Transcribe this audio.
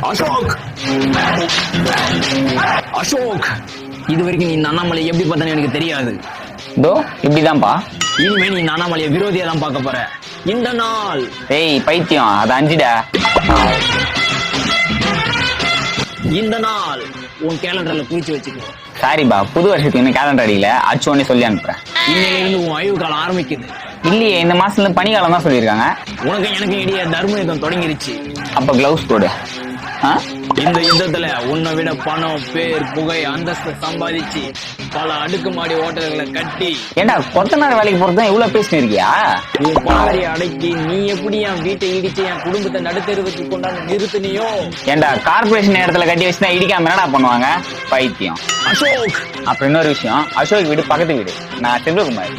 அசோக், அசோக், இது வரைக்கும் நீ அண்ணாமலை எப்படி பார்த்தனு எனக்கு தெரியாது. இதோ இப்படிதான்ப்பா. இனிமே நீ அண்ணாமலையை விரோதியா தான் பார்க்க போற. இந்த நாள் ஏய் பைத்தியம், அது அஞ்சுடா. இந்த நாள் உன் கேலண்டர்ல குறிச்சு வச்சுக்கோ. சாரிப்பா, புது வருஷத்துக்கு இன்னும் கேலண்டர் அடியில அச்சு ஒன்னே சொல்லி அனுப்புறேன். இன்னையில இருந்து உன் ஆய்வு காலம் ஆரம்பிக்குது. இல்லையே, இந்த மாசத்துல இருந்து பனிக்காலம் தான் சொல்லியிருக்காங்க. உனக்கு எனக்கு இடையே தர்ம யுத்தம் தொடங்கிருச்சு. அப்ப கிளவுஸ் போடு. இந்த யுத்தத்துல உன்னை விட பணம், பேர், புகை, அந்தஸ்து சம்பாதிச்சு பல அடுக்குமாடி ஓட்டல்களை கட்டி. ஏண்டா கொத்தனார் வேலைக்கு போறதுதான் இவ்வளவு பேசினு இருக்கியா? உன் பாரிய அடக்கி நீ எப்படி என் வீட்டை இடிச்சு என் குடும்பத்தை நடுத்தெருவுக்கு கொண்டாந்து நிறுத்தினியோ? ஏண்டா கார்பரேஷன் இடத்துல கட்டி வச்சுதான் இடிக்காம என்னடா பண்ணுவாங்க? பைத்தியம். அசோக், அப்புறம் இன்னொரு விஷயம், அசோக் வீடு பக்கத்து வீடு, நான் செல்வகுமார்.